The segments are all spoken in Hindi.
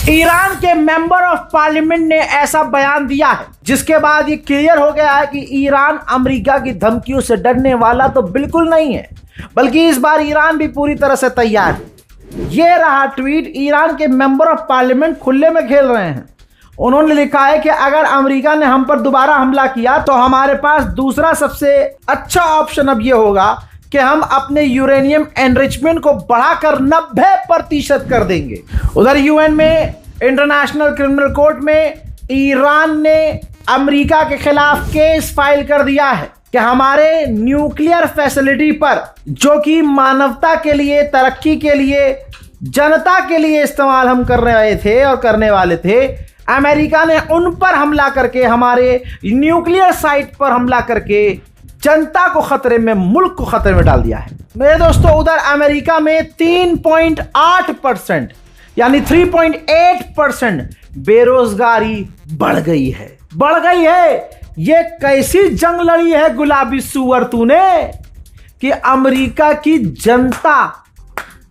ईरान के मेंबर ऑफ पार्लियामेंट ने ऐसा बयान दिया है जिसके बाद ये क्लियर हो गया है कि ईरान अमेरिका की धमकियों से डरने वाला तो बिल्कुल नहीं है, बल्कि इस बार ईरान भी पूरी तरह से तैयार है। ये रहा ट्वीट। ईरान के मेंबर ऑफ पार्लियामेंट खुले में खेल रहे हैं। उन्होंने लिखा है कि अगर अमेरिका ने हम पर दोबारा हमला किया तो हमारे पास दूसरा सबसे अच्छा ऑप्शन अब ये होगा कि हम अपने यूरेनियम एनरिचमेंट को बढ़ाकर 90% कर देंगे। उधर यूएन में इंटरनेशनल क्रिमिनल कोर्ट में ईरान ने अमेरिका के खिलाफ केस फाइल कर दिया है कि हमारे न्यूक्लियर फैसिलिटी पर, जो कि मानवता के लिए, तरक्की के लिए, जनता के लिए इस्तेमाल हम कर रहे थे और करने वाले थे, अमेरिका ने उन पर हमला करके, हमारे न्यूक्लियर साइट पर हमला करके जनता को खतरे में, मुल्क को खतरे में डाल दिया है। मेरे दोस्तों, उधर अमेरिका में 3.8% यानी 3.8% बेरोजगारी बढ़ गई है। ये कैसी जंग लड़ी है गुलाबी सुअर तूने कि अमेरिका की जनता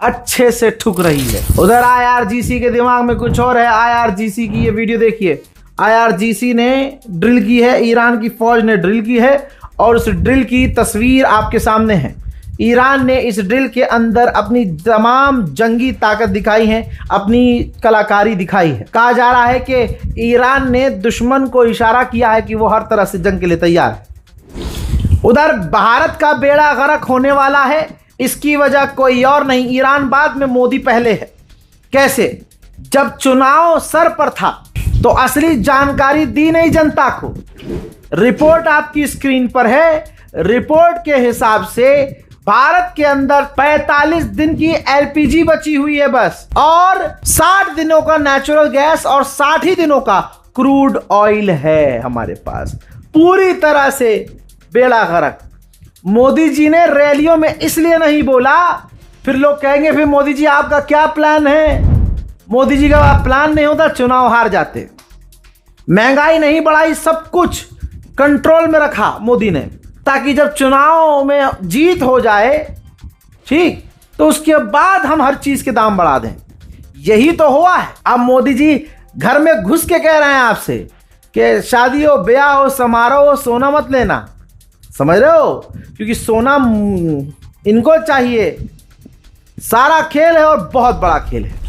अच्छे से ठुक रही है। उधर आईआरजीसी के दिमाग में कुछ और है। आईआरजीसी की ये वीडियो देखिए। आईआरजीसी ने ड्रिल की है, ईरान की फौज ने ड्रिल की है और उस ड्रिल की तस्वीर आपके सामने है। ईरान ने इस ड्रिल के अंदर अपनी तमाम जंगी ताकत दिखाई है, अपनी कलाकारी दिखाई है। कहा जा रहा है कि ईरान ने दुश्मन को इशारा किया है कि वो हर तरह से जंग के लिए तैयार है। उधर भारत का बेड़ा गर्क होने वाला है। इसकी वजह कोई और नहीं, ईरान बाद में, मोदी पहले है। कैसे? जब चुनाव सर पर था तो असली जानकारी दी नहीं जनता को। रिपोर्ट आपकी स्क्रीन पर है। रिपोर्ट के हिसाब से भारत के अंदर 45 दिन की एलपीजी बची हुई है बस, और 60 दिनों का नेचुरल गैस और 60 ही दिनों का क्रूड ऑयल है हमारे पास। पूरी तरह से बेड़ा गर्क। मोदी जी ने रैलियों में इसलिए नहीं बोला, फिर लोग कहेंगे फिर मोदी जी आपका क्या प्लान है। मोदी जी का प्लान नहीं होता, चुनाव हार जाते। महंगाई नहीं बढ़ाई, सब कुछ कंट्रोल में रखा मोदी ने, ताकि जब चुनाव में जीत हो जाए, ठीक, तो उसके बाद हम हर चीज के दाम बढ़ा दें। यही तो हुआ है। अब मोदी जी घर में घुस के कह रहे हैं आपसे कि शादी हो, ब्याह हो, समारोह हो, सोना मत लेना। समझ रहे हो? क्योंकि सोना इनको चाहिए। सारा खेल है और बहुत बड़ा खेल है।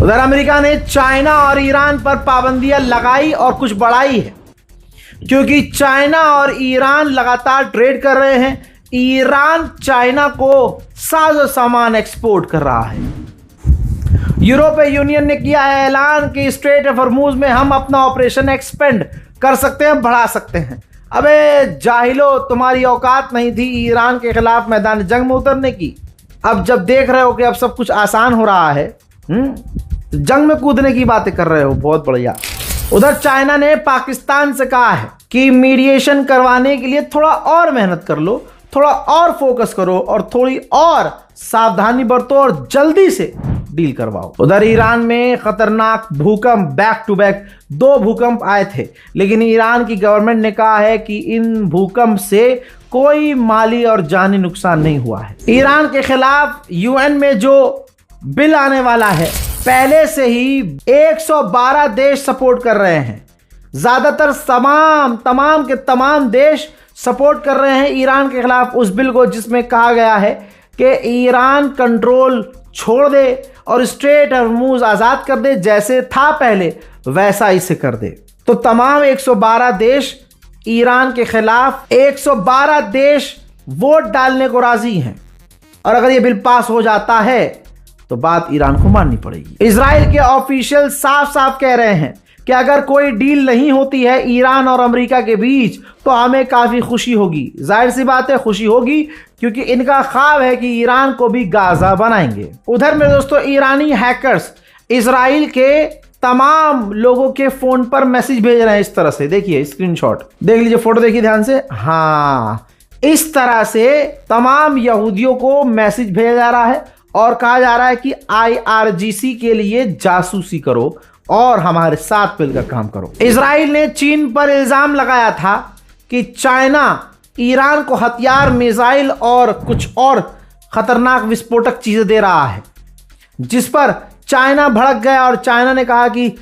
उधर अमेरिका ने चाइना और ईरान पर पाबंदियां लगाई और कुछ बढ़ाई है, क्योंकि चाइना और ईरान लगातार ट्रेड कर रहे हैं। ईरान चाइना को साजो सामान एक्सपोर्ट कर रहा है। यूरोपीय यूनियन ने किया है ऐलान कि स्ट्रेट ऑफ हॉर्मुज में हम अपना ऑपरेशन एक्सपेंड कर सकते हैं, बढ़ा सकते हैं। अबे जाहिलो, तुम्हारी औकात नहीं थी ईरान के खिलाफ मैदान जंग में उतरने की। अब जब देख रहे हो कि अब सब कुछ आसान हो रहा है, तो जंग में कूदने की बातें कर रहे हो। बहुत बढ़िया। उधर चाइना ने पाकिस्तान से कहा है कि मीडिएशन करवाने के लिए थोड़ा और मेहनत कर लो, थोड़ा और फोकस करो और थोड़ी और सावधानी बरतो और जल्दी से डील करवाओ। उधर ईरान में खतरनाक भूकंप, बैक टू बैक 2 भूकंप आए थे, लेकिन ईरान की गवर्नमेंट ने कहा है कि इन भूकंप से कोई माली और जानी नुकसान नहीं हुआ है। ईरान के खिलाफ यूएन में जो बिल आने वाला है, पहले से ही 112 देश सपोर्ट कर रहे हैं। ज्यादातर तमाम के तमाम देश सपोर्ट कर रहे हैं ईरान के खिलाफ उस बिल को, जिसमें कहा गया है कि ईरान कंट्रोल छोड़ दे और स्ट्रेट हॉर्मुज आजाद कर दे, जैसे था पहले वैसा इसे कर दे। तो तमाम 112 देश ईरान के खिलाफ, 112 देश वोट डालने को राजी हैं, और अगर ये बिल पास हो जाता है तो बात ईरान को माननी पड़ेगी। इजराइल के ऑफिशियल साफ साफ कह रहे हैं कि अगर कोई डील नहीं होती है ईरान और अमेरिका के बीच तो हमें काफी खुशी होगी। जाहिर सी बात है, खुशी होगी, क्योंकि इनका ख्वाब है कि ईरान को भी गाजा बनाएंगे। उधर मेरे दोस्तों, ईरानी हैकर्स इजराइल के तमाम लोगों के फोन पर मैसेज भेज रहे हैं। इस तरह से देखिए, स्क्रीनशॉट देख लीजिए, फोटो देखिए ध्यान से। हाँ, इस तरह से तमाम यहूदियों को मैसेज भेजा जा रहा है और कहा जा रहा है कि आईआरजीसी के लिए जासूसी करो और हमारे साथ मिलकर काम करो। इजराइल ने चीन पर इल्जाम लगाया था कि चाइना ईरान को हथियार, मिसाइल और कुछ और खतरनाक विस्फोटक चीजें दे रहा है, जिस पर चाइना भड़क गया और चाइना ने कहा कि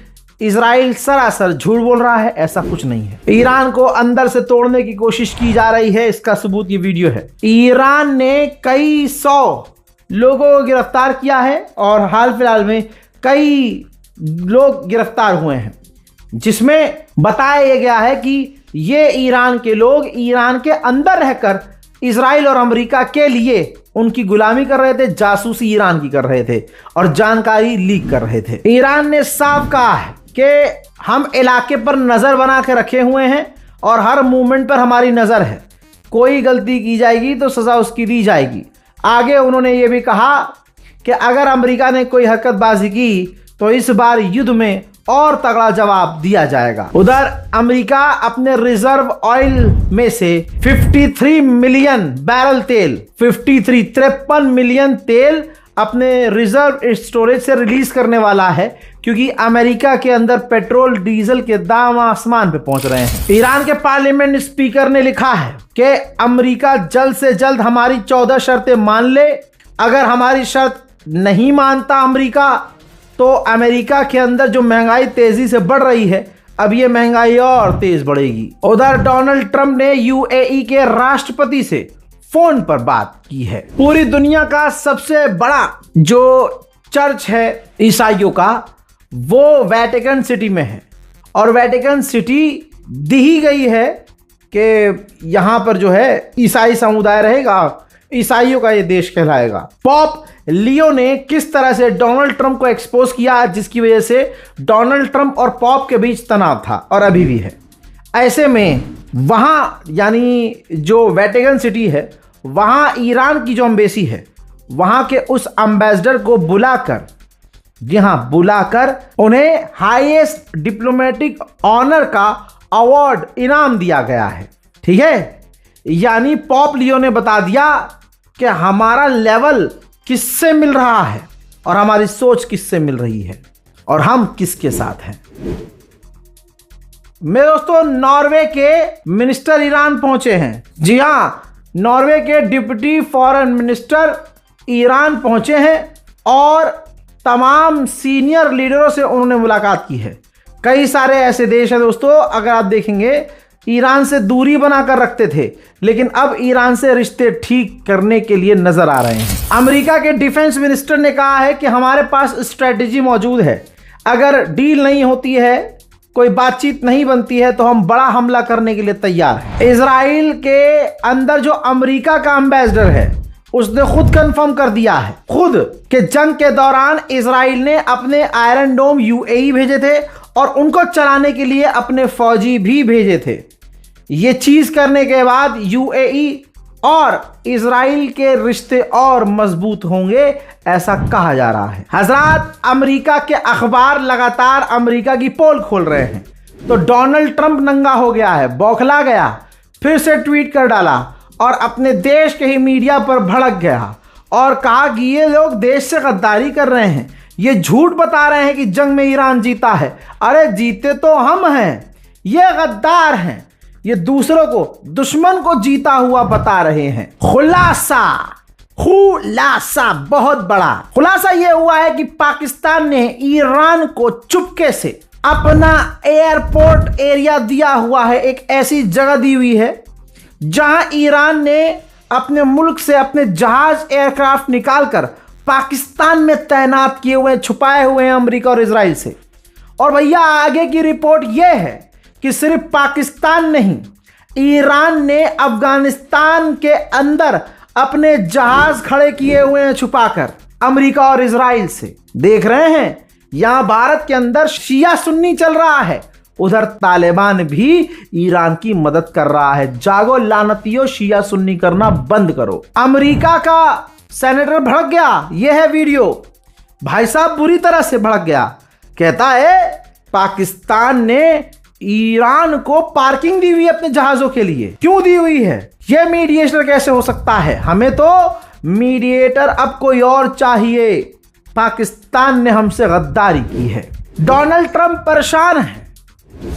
इजराइल सरासर झूठ बोल रहा है, ऐसा कुछ नहीं है। ईरान को अंदर से तोड़ने की कोशिश की जा रही है, इसका सबूत ये वीडियो है। ईरान ने कई 100 लोगों को गिरफ्तार किया है और हाल फिलहाल में कई लोग गिरफ्तार हुए हैं, जिसमें बताया गया है कि ये ईरान के लोग ईरान के अंदर रहकर इजराइल और अमेरिका के लिए उनकी गुलामी कर रहे थे, जासूसी ईरान की कर रहे थे और जानकारी लीक कर रहे थे। ईरान ने साफ कहा है कि हम इलाके पर नजर बना के रखे हुए हैं और हर मूवमेंट पर हमारी नजर है, कोई गलती की जाएगी तो सजा उसकी दी जाएगी। आगे उन्होंने ये भी कहा कि अगर अमेरिका ने कोई हरकतबाजी की तो इस बार युद्ध में और तगड़ा जवाब दिया जाएगा। उधर अमेरिका अपने रिजर्व ऑयल में से 53 मिलियन बैरल तेल 53 मिलियन तेल अपने रिजर्व स्टोरेज से रिलीज करने वाला है, क्योंकि अमेरिका के अंदर पेट्रोल डीजल के दाम आसमान पे पहुंच रहे हैं। ईरान के पार्लियामेंट स्पीकर ने लिखा है कि अमेरिका जल्द से जल्द हमारी 14 शर्तें मान ले। अगर हमारी शर्त नहीं मानता अमेरिका तो अमेरिका के अंदर जो महंगाई तेजी से बढ़ रही है, अब ये महंगाई और तेज बढ़ेगी। उधर डोनाल्ड ट्रंप ने यूएई के राष्ट्रपति से फोन पर बात की है। पूरी दुनिया का सबसे बड़ा जो चर्च है ईसाइयों का, वो वेटिकन सिटी में है और वेटिकन सिटी दी गई है कि यहां पर जो है ईसाई समुदाय रहेगा, ईसाइयों का ये देश कहलाएगा। पॉप लियो ने किस तरह से डोनाल्ड ट्रंप को एक्सपोज किया, जिसकी वजह से डोनाल्ड ट्रंप और पॉप के बीच तनाव था और अभी भी है। ऐसे में वहां यानी जो वेटिकन सिटी है, वहां ईरान की जो एम्बेसी है, वहां के उस एम्बेसडर को बुलाकर, जी हां बुलाकर उन्हें हाईएस्ट डिप्लोमेटिक ऑनर का अवार्ड इनाम दिया गया है। ठीक है, यानी पॉप लियो ने बता दिया कि हमारा लेवल किससे मिल रहा है और हमारी सोच किससे मिल रही है और हम किसके साथ हैं। मेरे दोस्तों, नॉर्वे के मिनिस्टर ईरान पहुंचे हैं। जी हां, नॉर्वे के डिप्टी फॉरेन मिनिस्टर ईरान पहुंचे हैं और तमाम सीनियर लीडरों से उन्होंने मुलाकात की है। कई सारे ऐसे देश हैं दोस्तों, अगर आप देखेंगे ईरान से दूरी बनाकर रखते थे, लेकिन अब ईरान से रिश्ते ठीक करने के लिए नजर आ रहे हैं। अमेरिका के डिफेंस मिनिस्टर ने कहा है कि हमारे पास स्ट्रेटेजी मौजूद है, अगर डील नहीं होती है, कोई बातचीत नहीं बनती है, तो हम बड़ा हमला करने के लिए तैयार हैं। इजराइल के अंदर जो अमेरिका का एम्बेसडर है, उसने खुद कंफर्म कर दिया है खुद कि जंग के दौरान इजराइल ने अपने आयरन डोम यूएई भेजे थे और उनको चलाने के लिए अपने फौजी भी भेजे थे। ये चीज करने के बाद यूएई और इजराइल के रिश्ते और मजबूत होंगे, ऐसा कहा जा रहा है। हजरात, अमेरिका के अखबार लगातार अमेरिका की पोल खोल रहे हैं, तो डोनाल्ड ट्रंप नंगा हो गया है, बौखला गया, फिर से ट्वीट कर डाला और अपने देश के ही मीडिया पर भड़क गया और कहा कि ये लोग देश से गद्दारी कर रहे हैं, ये झूठ बता रहे हैं कि जंग में ईरान जीता है। अरे जीते तो हम हैं, ये गद्दार हैं, ये दूसरों को, दुश्मन को जीता हुआ बता रहे हैं। खुलासा बहुत बड़ा खुलासा यह हुआ है कि पाकिस्तान ने ईरान को चुपके से अपना एयरपोर्ट एरिया दिया हुआ है। एक ऐसी जगह दी हुई है जहां ईरान ने अपने मुल्क से अपने जहाज एयरक्राफ्ट निकालकर पाकिस्तान में तैनात किए हुए, छुपाए हुए हैं अमेरिका और इजराइल से। और भैया आगे की रिपोर्ट यह है कि सिर्फ पाकिस्तान नहीं, ईरान ने अफगानिस्तान के अंदर अपने जहाज खड़े किए हुए हैं छुपाकर, अमेरिका और इजराइल से। देख रहे हैं, यहां भारत के अंदर शिया सुन्नी चल रहा है, उधर तालिबान भी ईरान की मदद कर रहा है। जागो लानतियों, शिया सुन्नी करना बंद करो। अमेरिका का सेनेटर भड़क गया, यह है वीडियो। भाई साहब बुरी तरह से भड़क गया, कहता है पाकिस्तान ने ईरान को पार्किंग दी हुई है अपने जहाजों के लिए। क्यों दी हुई है? यह मीडिएटर कैसे हो सकता है? हमें तो मीडिएटर अब कोई और चाहिए। पाकिस्तान ने हमसे गद्दारी की है। डोनाल्ड ट्रंप परेशान है।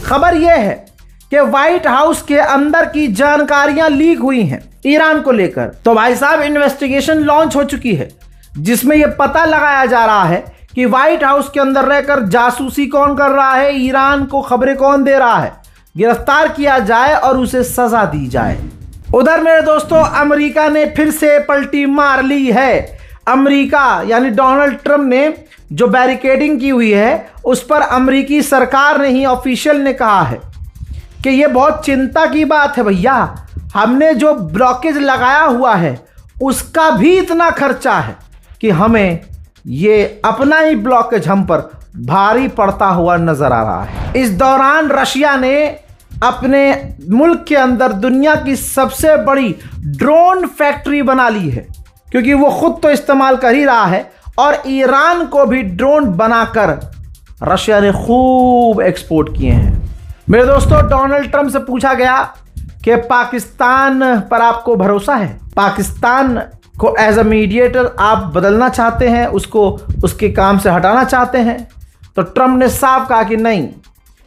खबर यह है कि व्हाइट हाउस के अंदर की जानकारियां लीक हुई हैं ईरान को लेकर। तो भाई साहब इन्वेस्टिगेशन लॉन्च हो चुकी है, जिसमें यह पता लगाया जा रहा है कि व्हाइट हाउस के अंदर रहकर जासूसी कौन कर रहा है, ईरान को खबरें कौन दे रहा है, गिरफ्तार किया जाए और उसे सजा दी जाए। उधर मेरे दोस्तों अमेरिका ने फिर से पलटी मार ली है। अमेरिका यानी डोनाल्ड ट्रंप ने जो बैरिकेडिंग की हुई है उस पर अमेरिकी सरकार ने ही ऑफिशियल ने कहा है कि ये बहुत चिंता की बात है भैया, हमने जो ब्लॉकेज लगाया हुआ है उसका भी इतना खर्चा है कि हमें ये अपना ही ब्लॉकेज हम पर भारी पड़ता हुआ नजर आ रहा है। इस दौरान रशिया ने अपने मुल्क के अंदर दुनिया की सबसे बड़ी ड्रोन फैक्ट्री बना ली है, क्योंकि वो खुद तो इस्तेमाल कर ही रहा है और ईरान को भी ड्रोन बनाकर रशिया ने खूब एक्सपोर्ट किए हैं। मेरे दोस्तों डोनाल्ड ट्रंप से पूछा गया कि पाकिस्तान पर आपको भरोसा है, पाकिस्तान को एज अ मीडिएटर आप बदलना चाहते हैं, उसको उसके काम से हटाना चाहते हैं? तो ट्रंप ने साफ कहा कि नहीं,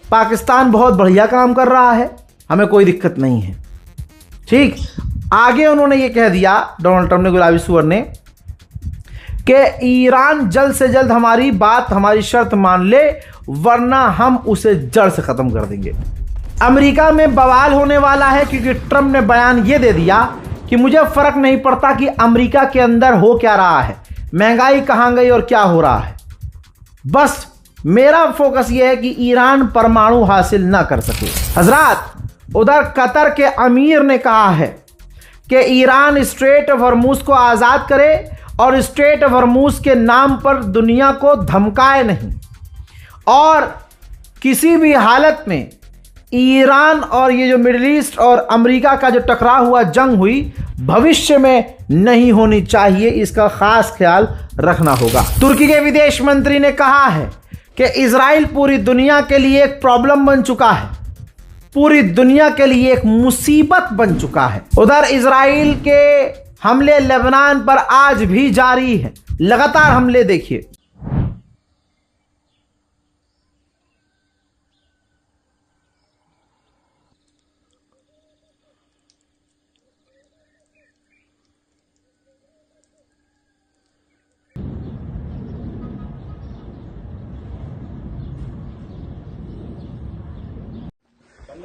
पाकिस्तान बहुत बढ़िया काम कर रहा है, हमें कोई दिक्कत नहीं है। ठीक, आगे उन्होंने ये कह दिया डोनाल्ड ट्रंप ने, गुलाबी सुअर ने, कि ईरान जल्द से जल्द हमारी बात, हमारी शर्त मान ले, वरना हम उसे जड़ से खत्म कर देंगे। अमेरिका में बवाल होने वाला है, क्योंकि ट्रंप ने बयान ये दे दिया कि मुझे फर्क नहीं पड़ता कि अमेरिका के अंदर हो क्या रहा है, महंगाई कहां गई और क्या हो रहा है, बस मेरा फोकस यह है कि ईरान परमाणु हासिल ना कर सके। हजरात, उधर कतर के अमीर ने कहा है कि ईरान स्ट्रेट ऑफ हॉर्मुज को आज़ाद करे और स्ट्रेट ऑफ हॉर्मुज के नाम पर दुनिया को धमकाए नहीं, और किसी भी हालत में ईरान और ये जो मिडिल ईस्ट और अमेरिका का जो टकराव हुआ, जंग हुई, भविष्य में नहीं होनी चाहिए, इसका खास ख्याल रखना होगा। तुर्की के विदेश मंत्री ने कहा है कि इजराइल पूरी दुनिया के लिए एक प्रॉब्लम बन चुका है, पूरी दुनिया के लिए एक मुसीबत बन चुका है। उधर इजराइल के हमले लेबनान पर आज भी जारी है, लगातार हमले देखिए।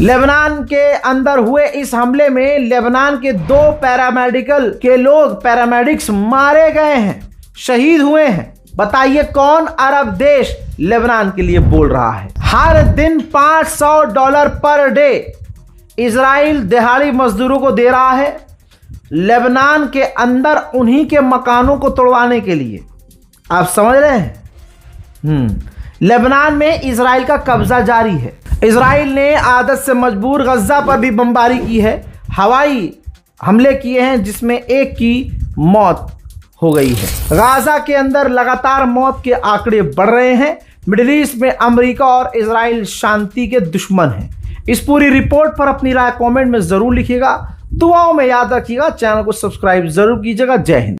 लेबनान के अंदर हुए इस हमले में लेबनान के 2 पैरामेडिकल के लोग, पैरामेडिक्स मारे गए हैं, शहीद हुए हैं। बताइए कौन अरब देश लेबनान के लिए बोल रहा है? हर दिन $500 पर डे इजराइल दिहाड़ी मजदूरों को दे रहा है लेबनान के अंदर उन्हीं के मकानों को तोड़वाने के लिए। आप समझ रहे हैं? लेबनान में इजराइल का कब्जा जारी है। इजराइल ने आदत से मजबूर गज्जा पर भी बमबारी की है, हवाई हमले किए हैं, जिसमें एक की मौत हो गई है। गाजा के अंदर लगातार मौत के आंकड़े बढ़ रहे हैं। मिडिल ईस्ट में अमेरिका और इजराइल शांति के दुश्मन हैं। इस पूरी रिपोर्ट पर अपनी राय कमेंट में जरूर लिखिएगा, दुआओं में याद रखिएगा, चैनल को सब्सक्राइब जरूर कीजिएगा। जय हिंद।